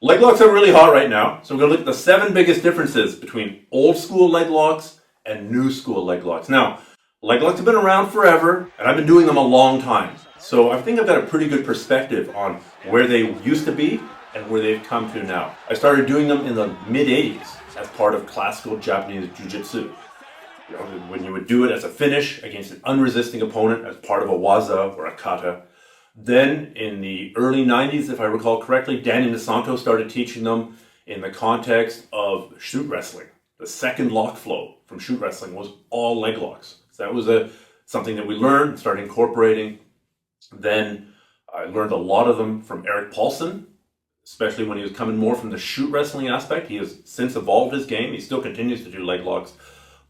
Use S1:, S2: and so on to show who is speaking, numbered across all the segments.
S1: Leg locks are really hot right now, so we're going to look at the 7 biggest differences between old school leg locks and new school leg locks. Now, leg locks have been around forever, and I've been doing them a long time. So I think I've got a pretty good perspective on where they used to be and where they've come to now. I started doing them in the mid-80s as part of classical Japanese Jiu-jitsu. You know, when you would do it as a finish against an unresisting opponent as part of a waza or a kata. Then in the early 90s, if I recall correctly, Danny DeSanto started teaching them in the context of shoot wrestling. The second lock flow from shoot wrestling was all leg locks. So that was something that we learned, started incorporating. Then I learned a lot of them from Erik Paulson, especially when he was coming more from the shoot wrestling aspect. He has since evolved his game. He still continues to do leg locks,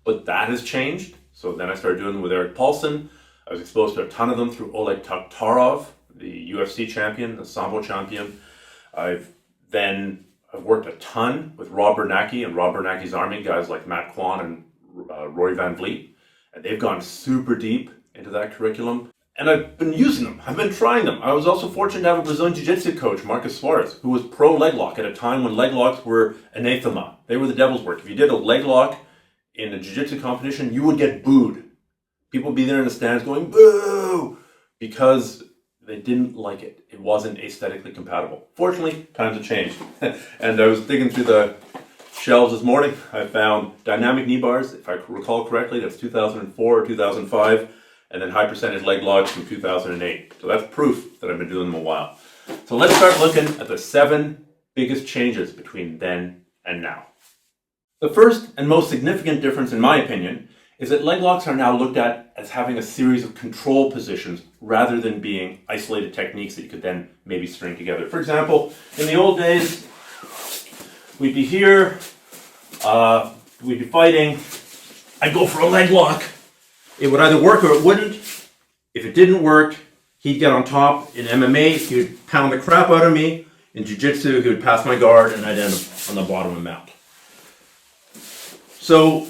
S1: but that has changed. So then I started doing them with Erik Paulson. I was exposed to a ton of them through Oleg Taktarov, the UFC champion, the Sambo champion. I've worked a ton with Rob Bernacki and Rob Bernacki's army, guys like Matt Kwan and Roy Van Vliet. And they've gone super deep into that curriculum. And I've been using them. I've been trying them. I was also fortunate to have a Brazilian Jiu-Jitsu coach, Marcus Suarez, who was pro leg lock at a time when leg locks were anathema. They were the devil's work. If you did a leg lock in a Jiu-Jitsu competition, you would get booed. People would be there in the stands going, boo! Because they didn't like it. It wasn't aesthetically compatible. Fortunately, times have changed. And I was digging through the shelves this morning. I found dynamic knee bars, if I recall correctly, that's 2004 or 2005. And then high percentage leg locks from 2008. So that's proof that I've been doing them a while. So let's start looking at the 7 biggest changes between then and now. The first and most significant difference, in my opinion, is that leg locks are now looked at as having a series of control positions rather than being isolated techniques that you could then maybe string together. For example, in the old days, we'd be here, we'd be fighting, I'd go for a leg lock. It would either work or it wouldn't. If it didn't work, he'd get on top. In MMA, he would pound the crap out of me. In Jiu-Jitsu, he would pass my guard and I'd end up on the bottom of the mount. So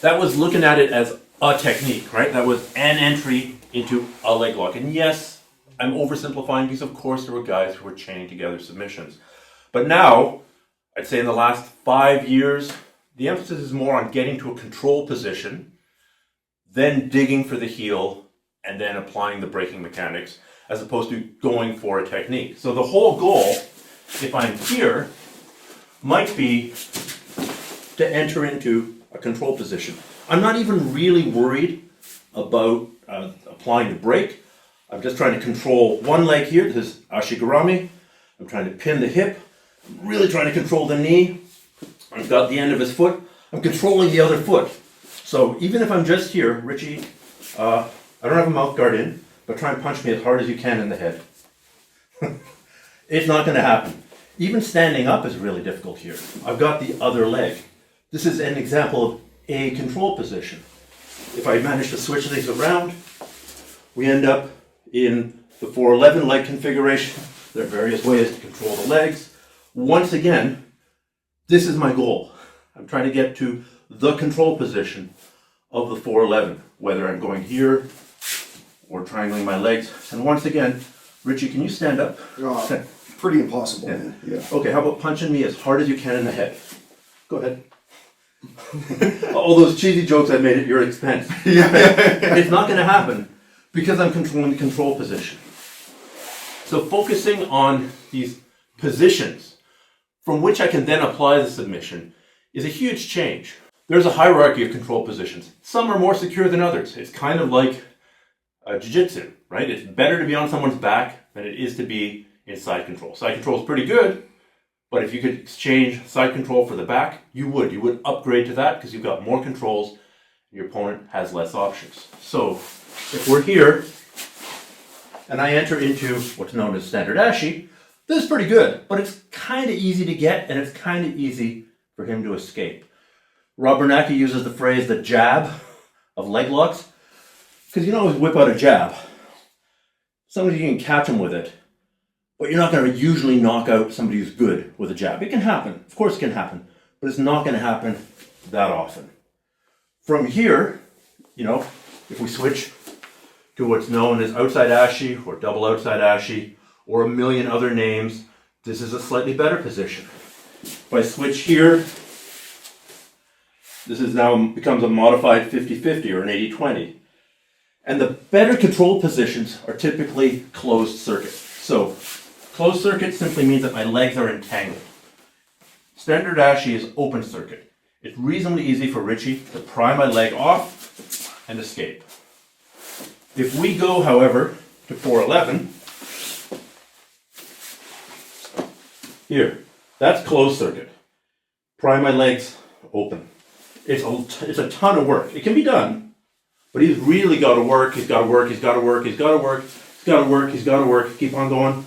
S1: that was looking at it as a technique, right? That was an entry into a leg lock. And yes, I'm oversimplifying because of course there were guys who were chaining together submissions. But now, I'd say in the last 5 years, the emphasis is more on getting to a control position, then digging for the heel, and then applying the breaking mechanics, as opposed to going for a technique. So the whole goal, if I'm here, might be to enter into a control position. I'm not even really worried about applying the break. I'm just trying to control one leg here. This is ashigarami. I'm trying to pin the hip. I'm really trying to control the knee. I've got the end of his foot. I'm controlling the other foot. So even if I'm just here, Richie, I don't have a mouth guard in, but try and punch me as hard as you can in the head. It's not going to happen. Even standing up is really difficult here. I've got the other leg. This is an example of a control position. If I manage to switch things around, we end up in the 411 leg configuration. There are various ways to control the legs. Once again, this is my goal. I'm trying to get to the control position of the 411, whether I'm going here or triangling my legs. And once again, Richie, can you stand up?
S2: Pretty impossible.
S1: Yeah. Okay, how about punching me as hard as you can in the head? Go ahead. All those cheesy jokes I made at your expense. It's not going to happen because I'm controlling the control position. So focusing on these positions from which I can then apply the submission is a huge change. There's a hierarchy of control positions. Some are more secure than others. It's kind of like jiu-jitsu, right? It's better to be on someone's back than it is to be in side control. Side control is pretty good, but if you could exchange side control for the back, you would. You would upgrade to that because you've got more controls and your opponent has less options. So if we're here and I enter into what's known as standard ashi, this is pretty good, but it's kind of easy to get and it's kind of easy for him to escape. Rob Bernacki uses the phrase the jab of leg locks because you can always whip out a jab. Sometimes you can catch him with it, but you're not going to usually knock out somebody who's good with a jab. It can happen. Of course it can happen, but it's not going to happen that often. From here, if we switch to what's known as outside ashi or double outside ashi or a million other names This is a slightly better position. If I switch here, this is now becomes a modified 50-50 or an 80-20. And the better control positions are typically closed circuit. So closed circuit simply means that my legs are entangled. Standard ashi is open circuit. It's reasonably easy for Richie to pry my leg off and escape. If we go, however, to 411, here, that's closed circuit. Pry my legs open. It's a ton of work. It can be done, but he's really got to work. He's got to work. He's got to work. He's got to work. He's got to work. He's got to work. Keep on going.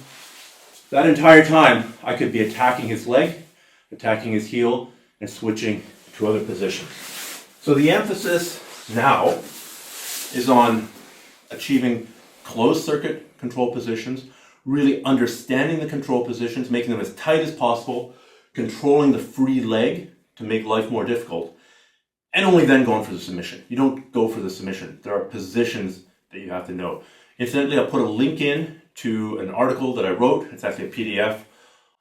S1: That entire time, I could be attacking his leg, attacking his heel, and switching to other positions. So the emphasis now is on achieving closed circuit control positions, really understanding the control positions, making them as tight as possible, controlling the free leg to make life more difficult, and only then going for the submission. You don't go for the submission. There are positions that you have to know. Incidentally, I'll put a link in to an article that I wrote. It's actually a PDF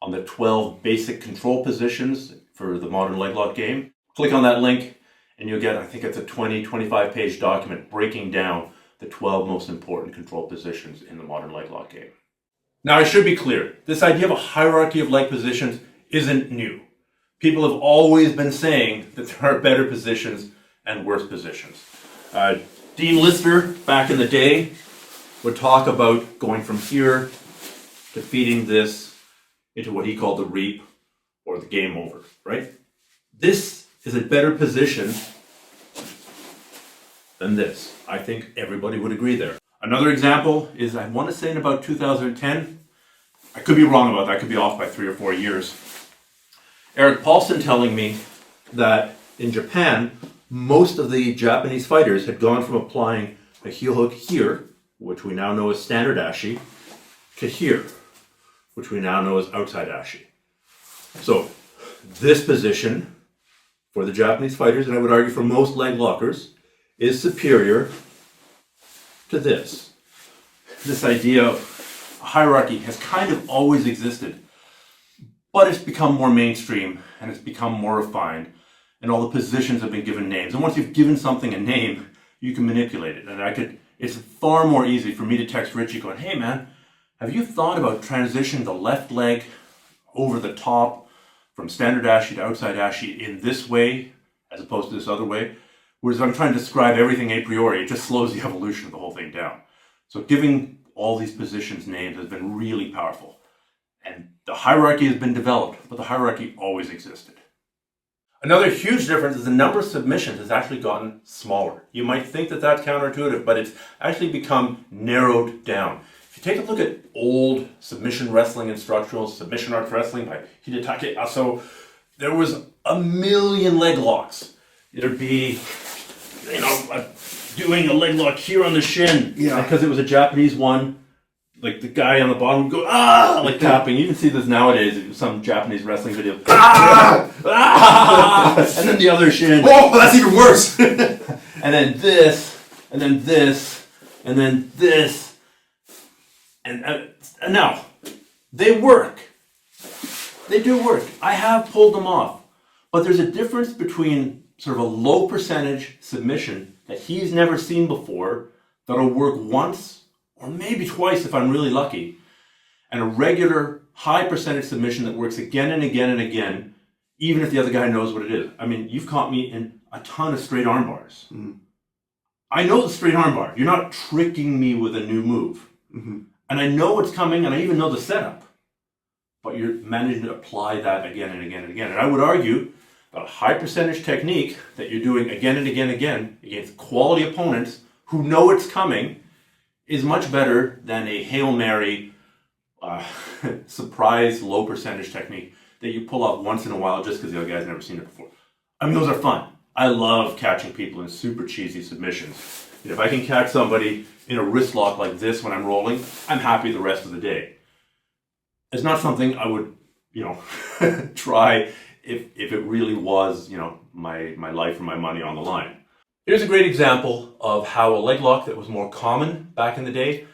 S1: on the 12 basic control positions for the modern leglock game. Click on that link and you'll get, I think it's a 20-25 page document breaking down the 12 most important control positions in the modern leglock game. Now I should be clear, this idea of a hierarchy of leg positions isn't new. People have always been saying that there are better positions and worse positions. Dean Lister, back in the day, would talk about going from here to feeding this into what he called the reap or the game over, right? This is a better position than this. I think everybody would agree there. Another example is, I want to say in about 2010, I could be wrong about that, I could be off by 3 or 4 years. Erik Paulson telling me that in Japan, most of the Japanese fighters had gone from applying a heel hook here, which we now know as standard ashi, to here, which we now know as outside ashi. So this position for the Japanese fighters, and I would argue for most leg lockers, is superior to this. This idea of hierarchy has kind of always existed, but it's become more mainstream and it's become more refined, and all the positions have been given names. And once you've given something a name, you can manipulate it. And it's far more easy for me to text Richie going, hey man, have you thought about transitioning the left leg over the top from standard ashi to outside ashi in this way as opposed to this other way? Whereas I'm trying to describe everything a priori, it just slows the evolution of the whole thing down. So giving all these positions names has been really powerful. And the hierarchy has been developed, but the hierarchy always existed. Another huge difference is the number of submissions has actually gotten smaller. You might think that that's counterintuitive, but it's actually become narrowed down. If you take a look at old submission wrestling instructionals, submission arts wrestling by Hidetake Aso, there was a million leg locks. There'd be, doing a leg lock here on the shin, because it was a Japanese one. Like the guy on the bottom would go, ah, like tapping. You can see this nowadays, some Japanese wrestling video. Ah! Ah! And then the other shin.
S2: Oh, that's even worse.
S1: And then this, and then this, and then this. And now, they work. They do work. I have pulled them off. But there's a difference between sort of a low percentage submission that he's never seen before, that'll work once, or maybe twice if I'm really lucky, and a regular high percentage submission that works again and again and again, even if the other guy knows what it is. I mean, you've caught me in a ton of straight arm bars. Mm-hmm. I know the straight arm bar. You're not tricking me with a new move. Mm-hmm. And I know what's coming, and I even know the setup. But you're managing to apply that again and again and again. And I would argue that a high percentage technique that you're doing again and again and again against quality opponents who know it's coming is much better than a Hail Mary surprise low percentage technique that you pull off once in a while just because the other guy's never seen it before. I mean, those are fun. I love catching people in super cheesy submissions. If I can catch somebody in a wrist lock like this when I'm rolling, I'm happy the rest of the day. It's not something I would, try if it really was, my life or my money on the line. Here's a great example of how a leg lock that was more common back in the day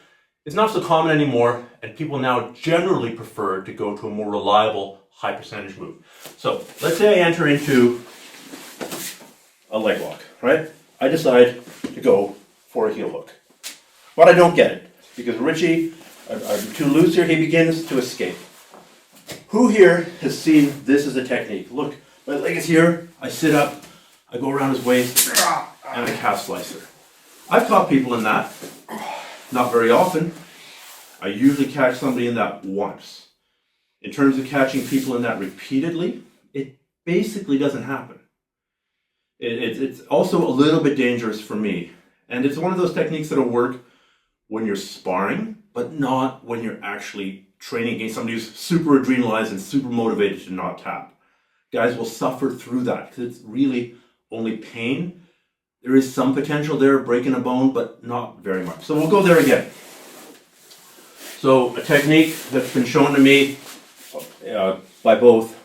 S1: It's not so common anymore, and people now generally prefer to go to a more reliable, high percentage move. So let's say I enter into a leg lock, right? I decide to go for a heel hook. But I don't get it, because Richie, I'm too loose here, he begins to escape. Who here has seen this as a technique? Look, my leg is here, I sit up, I go around his waist, and a calf slicer. I've caught people in that, not very often. I usually catch somebody in that once. In terms of catching people in that repeatedly, it basically doesn't happen. It's also a little bit dangerous for me. And it's one of those techniques that'll work when you're sparring, but not when you're actually training against somebody who's super adrenalized and super motivated to not tap. Guys will suffer through that because it's really only pain. There is some potential there of breaking a bone, but not very much. So we'll go there again. So a technique that's been shown to me by both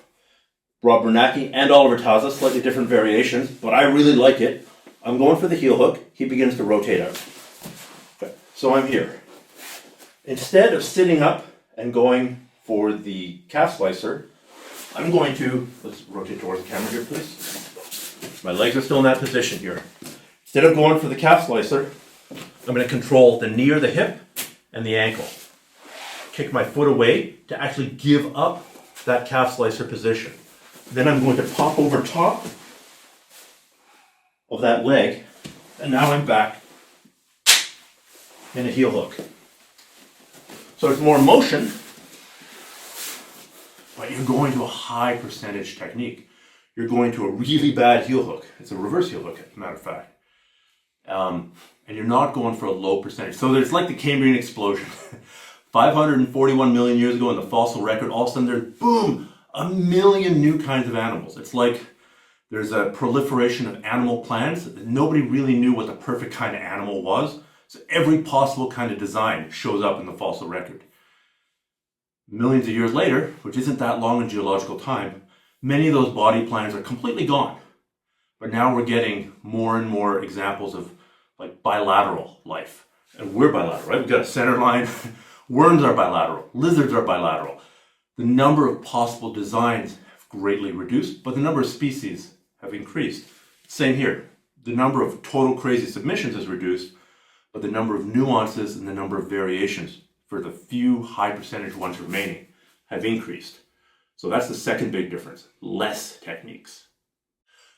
S1: Rob Bernacki and Oliver Taza, slightly different variations, but I really like it. I'm going for the heel hook. He begins to rotate out. Okay. So I'm here. Instead of sitting up and going for the calf slicer, I'm going to, let's rotate towards the camera here, please. My legs are still in that position here. Instead of going for the calf slicer, I'm going to control the knee or the hip and the ankle. Kick my foot away to actually give up that calf slicer position. Then I'm going to pop over top of that leg, and now I'm back in a heel hook. So it's more motion, but you're going to a high percentage technique. You're going to a really bad heel hook. It's a reverse heel hook, as a matter of fact. And you're not going for a low percentage. So it's like the Cambrian explosion. 541 million years ago in the fossil record, all of a sudden there's, boom, a million new kinds of animals. It's like there's a proliferation of animal plants. Nobody really knew what the perfect kind of animal was. So every possible kind of design shows up in the fossil record. Millions of years later, which isn't that long in geological time, many of those body plans are completely gone. But now we're getting more and more examples of like bilateral life. And we're bilateral, right? We've got a center line. Worms are bilateral. Lizards are bilateral. The number of possible designs have greatly reduced, but the number of species have increased. Same here. The number of total crazy submissions is reduced, but the number of nuances and the number of variations for the few high percentage ones remaining have increased. So that's the second big difference, less techniques.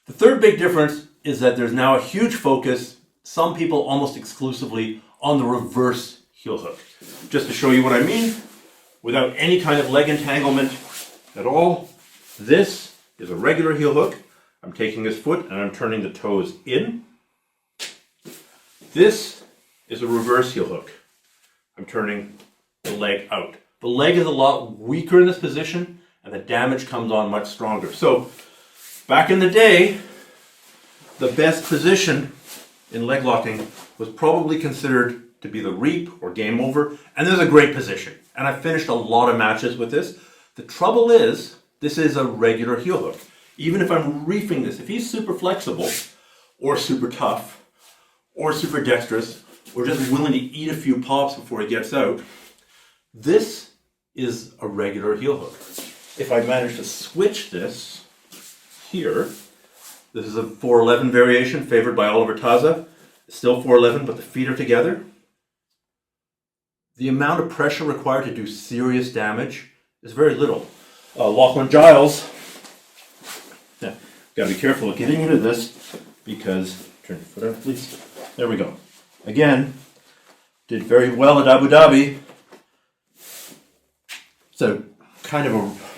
S1: The third big difference is that there's now a huge focus, some people almost exclusively, on the reverse heel hook. Just to show you what I mean, without any kind of leg entanglement at all, this is a regular heel hook. I'm taking this foot and I'm turning the toes in. This is a reverse heel hook. I'm turning the leg out. The leg is a lot weaker in this position and the damage comes on much stronger. So back in the day, the best position in leg locking was probably considered to be the reap or game over, and this is a great position. And I've finished a lot of matches with this. The trouble is, this is a regular heel hook. Even if I'm reefing this, if he's super flexible, or super tough, or super dexterous, or just willing to eat a few pops before he gets out, this is a regular heel hook. If I manage to switch this here, this is a 411 variation favored by Oliver Taza. It's still 411, but the feet are together. The amount of pressure required to do serious damage is very little. Lachlan Giles, yeah, gotta be careful getting into this because, turn your foot out please. There we go. Again, did very well at Abu Dhabi. It's a kind of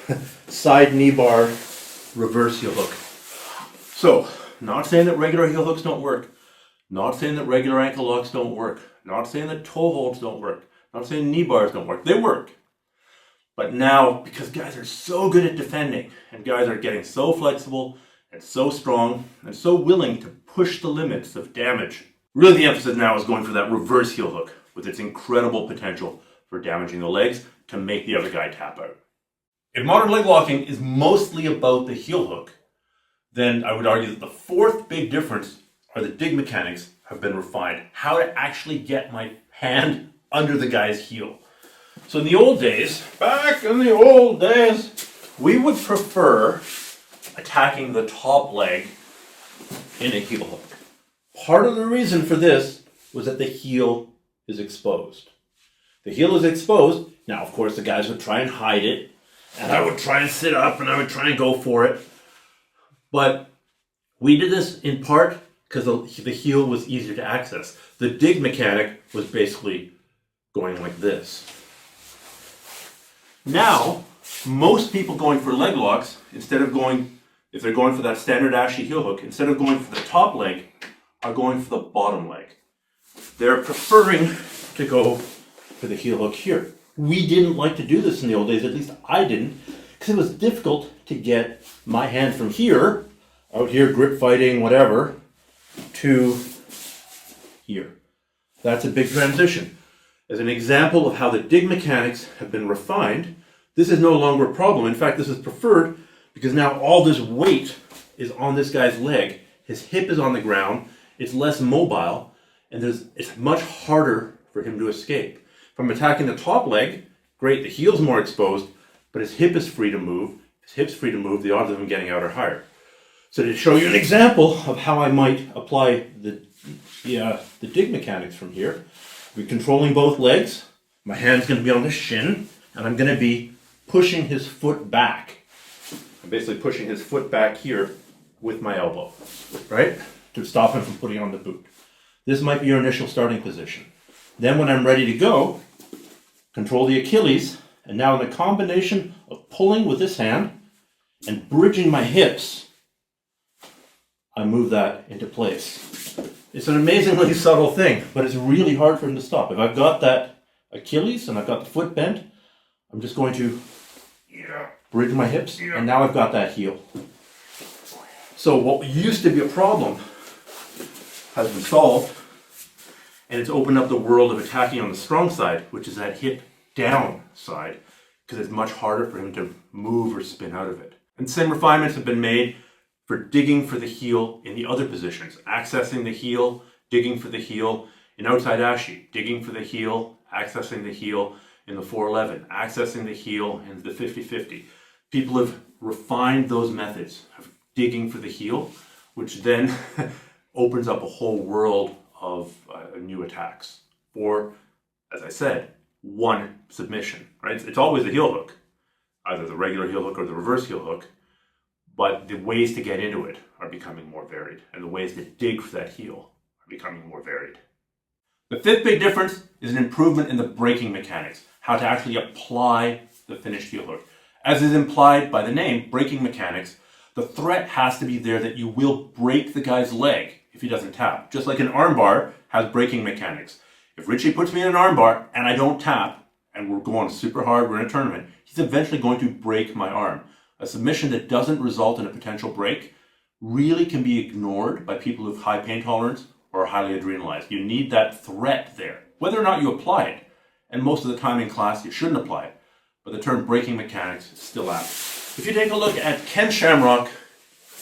S1: a side knee bar reverse heel hook. So, not saying that regular heel hooks don't work. Not saying that regular ankle locks don't work. Not saying that toe holds don't work. Not saying knee bars don't work. They work. But now, because guys are so good at defending, and guys are getting so flexible and so strong and so willing to push the limits of damage, really the emphasis now is going for that reverse heel hook with its incredible potential for damaging the legs to make the other guy tap out. If modern leg locking is mostly about the heel hook, then I would argue that the fourth big difference are the dig mechanics have been refined. How to actually get my hand under the guy's heel. So in the old days, back in the old days, we would prefer attacking the top leg in a heel hook. Part of the reason for this was that the heel is exposed. The heel is exposed. Now, of course, the guys would try and hide it, and I would try and sit up, and I would try and go for it. But we did this in part because the heel was easier to access. The dig mechanic was basically going like this. Now, most people going for leg locks, instead of going, if they're going for that standard Ashy heel hook, instead of going for the top leg, are going for the bottom leg. They're preferring to go for the heel hook here. We didn't like to do this in the old days, at least I didn't, because it was difficult to get my hand from here, out here, grip fighting, whatever, to here. That's a big transition. As an example of how the dig mechanics have been refined, this is no longer a problem. In fact, this is preferred because now all this weight is on this guy's leg. His hip is on the ground, it's less mobile, and it's much harder for him to escape. If I'm attacking the top leg, great, the heel's more exposed, but his hip is free to move. If his hip's free to move, the odds of him getting out are higher. So to show you an example of how I might apply the dig mechanics from here, we're controlling both legs. My hand's going to be on the shin, and I'm going to be pushing his foot back. I'm basically pushing his foot back here with my elbow, right? To stop him from putting on the boot. This might be your initial starting position. Then when I'm ready to go, control the Achilles, and now in the combination of pulling with this hand and bridging my hips, I move that into place. It's an amazingly subtle thing, but it's really hard for him to stop. If I've got that Achilles and I've got the foot bent, I'm just going to bridge my hips, and now I've got that heel. So what used to be a problem has been solved, and it's opened up the world of attacking on the strong side, which is that hip down side, because it's much harder for him to move or spin out of it. And same refinements have been made for digging for the heel in the other positions, accessing the heel, digging for the heel in outside Ashi, digging for the heel, accessing the heel in the 411, accessing the heel in the 50-50. People have refined those methods of digging for the heel, which then opens up a whole world of new attacks. Or, as I said, one submission, right? It's always the heel hook, either the regular heel hook or the reverse heel hook, but the ways to get into it are becoming more varied, and the ways to dig for that heel are becoming more varied. The fifth big difference is an improvement in the breaking mechanics, how to actually apply the finished heel hook. As is implied by the name, breaking mechanics, the threat has to be there that you will break the guy's leg if he doesn't tap. Just like an armbar has breaking mechanics. If Richie puts me in an armbar and I don't tap, and we're going super hard, we're in a tournament, he's eventually going to break my arm. A submission that doesn't result in a potential break really can be ignored by people with high pain tolerance or are highly adrenalized. You need that threat there, whether or not you apply it. And most of the time in class, you shouldn't apply it. But the term breaking mechanics is still apt. If you take a look at Ken Shamrock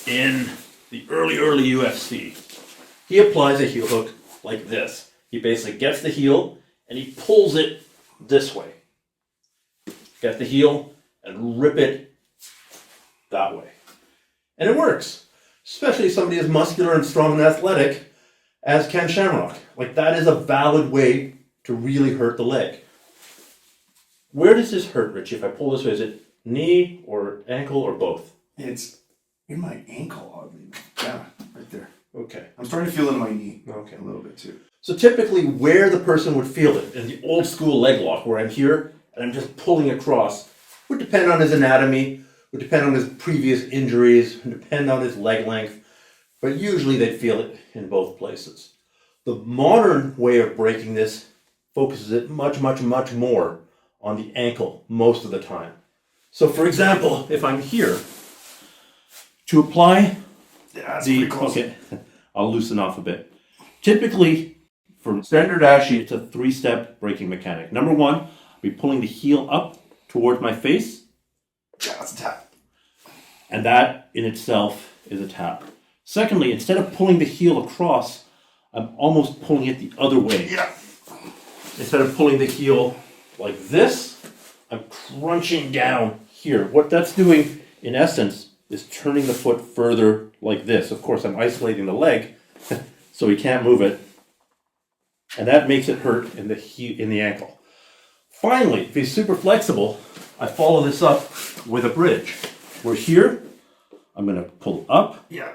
S1: in the early UFC, he applies a heel hook like this. He basically gets the heel and he pulls it this way. Get the heel and rip it that way. And it works, especially somebody as muscular and strong and athletic as Ken Shamrock. Like, that is a valid way to really hurt the leg. Where does this hurt, Richie? If I pull this way, is it knee or ankle or both?
S2: It's in my ankle, oddly. Yeah, right there.
S1: Okay.
S2: I'm starting to feel it in my knee.
S1: Okay.
S2: A little bit too.
S1: So typically where the person would feel it, in the old school leg lock, where I'm here and I'm just pulling across, would depend on his anatomy, would depend on his previous injuries, would depend on his leg length, but usually they'd feel it in both places. The modern way of breaking this focuses it much more on the ankle most of the time. So for example, if I'm here, to apply okay, I'll loosen off a bit. Typically, for standard Ashi, it's a 3-step breaking mechanic. Number one, I'll be pulling the heel up towards my face.
S2: Yeah, that's a tap.
S1: And that in itself is a tap. Secondly, instead of pulling the heel across, I'm almost pulling it the other way.
S2: Yeah.
S1: instead of pulling the heel like this, I'm crunching down here. What that's doing, in essence, is turning the foot further like this. Of course, I'm isolating the leg, so he can't move it. And that makes it hurt in the ankle. Finally, if he's super flexible, I follow this up with a bridge. Where here, I'm going to pull up.
S2: Yeah.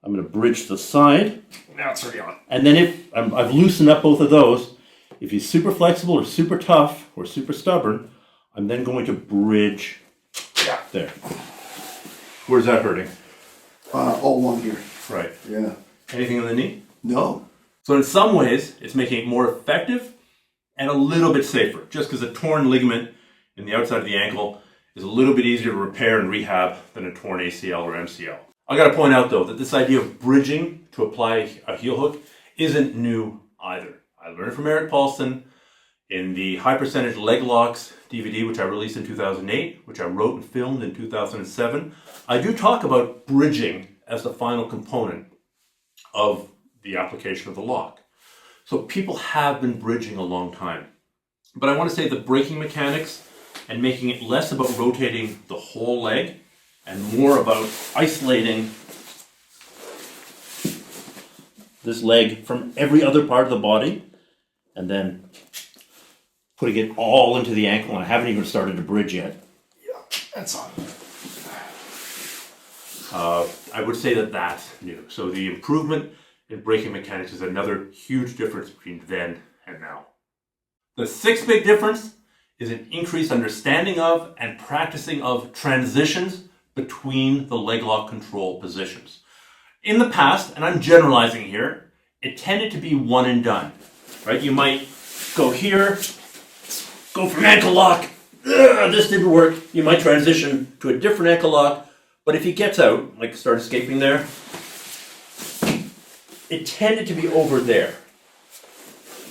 S1: I'm going to bridge the side.
S2: Now it's already on.
S1: And then if I've loosened up both of those, if he's super flexible or super tough or super stubborn, I'm then going to bridge there. Where's that hurting?
S2: All along here.
S1: Right.
S2: Yeah.
S1: Anything in the knee?
S2: No.
S1: So in some ways, it's making it more effective and a little bit safer, just because a torn ligament in the outside of the ankle is a little bit easier to repair and rehab than a torn ACL or MCL. I got to point out though that this idea of bridging to apply a heel hook isn't new either. I learned it from Erik Paulson in the High Percentage Leglocks DVD, which I released in 2008, which I wrote and filmed in 2007. I do talk about bridging as the final component of the application of the lock. So people have been bridging a long time. But I want to say the braking mechanics and making it less about rotating the whole leg and more about isolating this leg from every other part of the body and then putting it all into the ankle. And I haven't even started to bridge yet.
S2: Yeah, that's on.
S1: I would say that that's new. So the improvement in braking mechanics is another huge difference between then and now. The sixth big difference is an increased understanding of and practicing of transitions between the leg lock control positions. In the past, and I'm generalizing here, it tended to be one and done, right? You might go here, go from ankle lock, this didn't work. You might transition to a different ankle lock, but if he gets out, like start escaping there, it tended to be over there.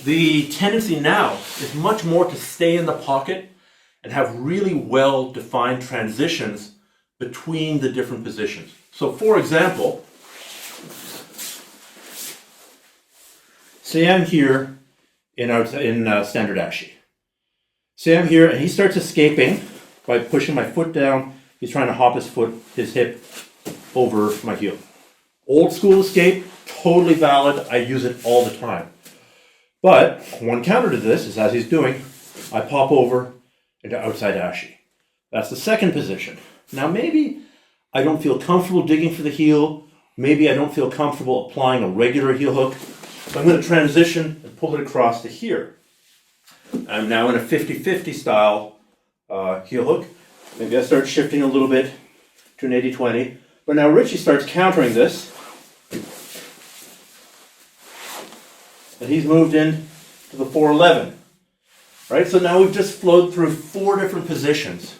S1: The tendency now is much more to stay in the pocket and have really well-defined transitions between the different positions. So for example, say I'm here in standard Ashi. Say I'm here and he starts escaping by pushing my foot down. He's trying to hop his hip over my heel. Old school escape, totally valid. I use it all the time. But one counter to this is as he's doing, I pop over into outside Ashi. That's the second position. Now maybe I don't feel comfortable digging for the heel. Maybe I don't feel comfortable applying a regular heel hook. So I'm going to transition and pull it across to here. I'm now in a 50-50 style heel hook. Maybe I start shifting a little bit to an 80-20. But now Richie starts countering this. And he's moved in to the 411. Right? So now we've just flowed through 4 different positions.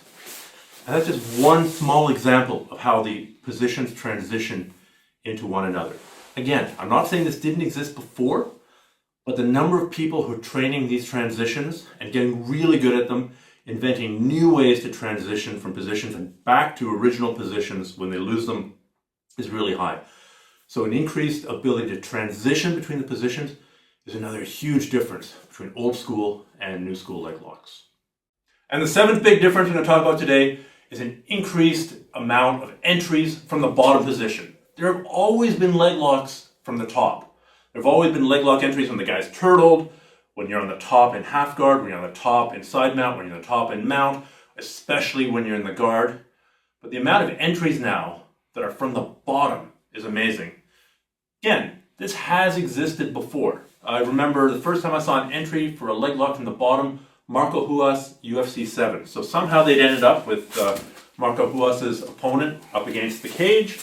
S1: And that's just one small example of how the positions transition into one another. Again, I'm not saying this didn't exist before, but the number of people who are training these transitions and getting really good at them, inventing new ways to transition from positions and back to original positions when they lose them, is really high. So an increased ability to transition between the positions is another huge difference between old school and new school leg locks. And the 7th big difference we're going to talk about today is an increased amount of entries from the bottom position. There have always been leg locks from the top. There have always been leg lock entries when the guy's turtled, when you're on the top in half guard, when you're on the top in side mount, when you're on the top in mount, especially when you're in the guard. But the amount of entries now that are from the bottom is amazing. Again, this has existed before. I remember the first time I saw an entry for a leg lock from the bottom, Marco Huas, UFC 7. So somehow they'd ended up with Marco Huas's opponent up against the cage.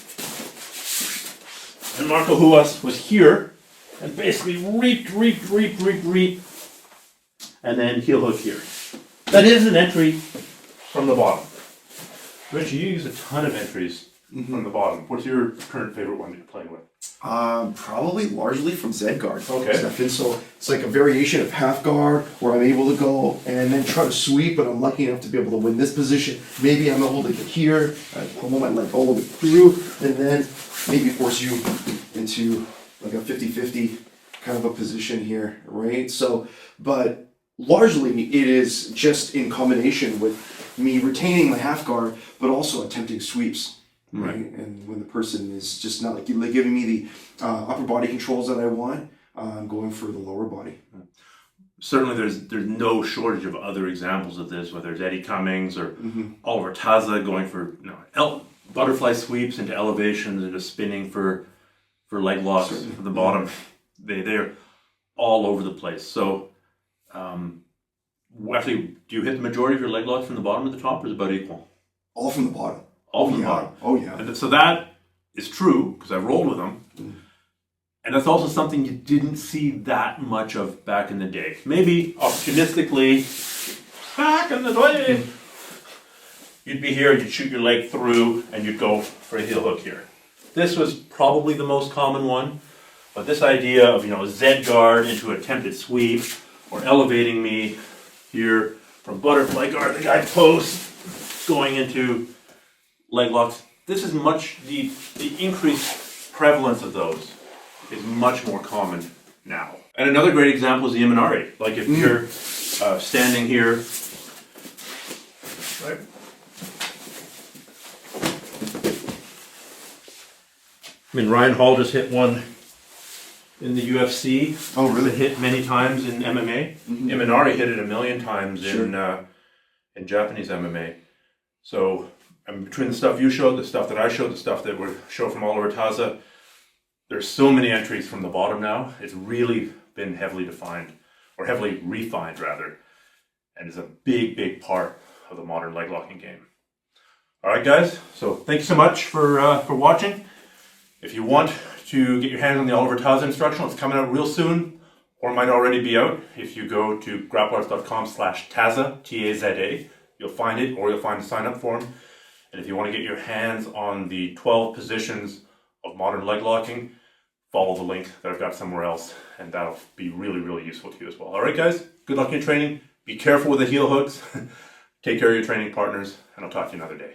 S1: And Marco Huas was here and basically reaped, and then heel hook here. That is an entry from the bottom. Richie, you use a ton of entries from the bottom. What's your current favorite one that you're playing with?
S2: Probably largely from Z guard.
S1: Okay.
S2: Stuff. And so it's like a variation of half guard where I'm able to go and then try to sweep, but I'm lucky enough to be able to win this position. Maybe I'm able to get here, I pull my leg all the way through, and then maybe force you into like a 50-50 kind of a position here, right? So, but largely it is just in combination with me retaining my half guard, but also attempting sweeps, right? And when the person is just not like giving me the upper body controls that I want, I'm going for the lower body.
S1: Certainly, there's no shortage of other examples of this, whether it's Eddie Cummings or Oliver Taza going for butterfly sweeps into elevations, into spinning for leg locks from the bottom. They're all over the place. So, actually, do you hit the majority of your leg locks from the bottom to the top, or is it about equal?
S2: All from the bottom.
S1: All from the bottom.
S2: Oh yeah.
S1: And so that is true because I've rolled with them. And that's also something you didn't see that much of back in the day. Maybe opportunistically, back in the day, you'd be here, you'd shoot your leg through, and you'd go for a heel hook here. This was probably the most common one, but this idea of, Z guard into attempted sweep, or elevating me here from butterfly guard, the guide post, going into leg locks. This is the increased prevalence of those is much more common now. And another great example is the Imanari. Like if you're standing here, right? I mean, Ryan Hall just hit one in the UFC.
S2: Oh, really?
S1: It's been hit many times in MMA. Imanari hit it 1,000,000 times in Japanese MMA. So between the stuff you showed, the stuff that I showed, the stuff that we show from Oliver Taza, there's so many entries from the bottom now. It's really been heavily defined, or heavily refined rather, and is a big, big part of the modern leg locking game. All right, guys. So thank you so much for watching. If you want to get your hands on the Oliver Taza instructional, it's coming out real soon, or might already be out. If you go to grapplers.com/Taza, T-A-Z-A, you'll find it, or you'll find the sign-up form. And if you want to get your hands on the 12 positions of modern leg locking, follow the link that I've got somewhere else, and that'll be really, really useful to you as well. All right, guys, good luck in your training. Be careful with the heel hooks. Take care of your training partners, and I'll talk to you another day.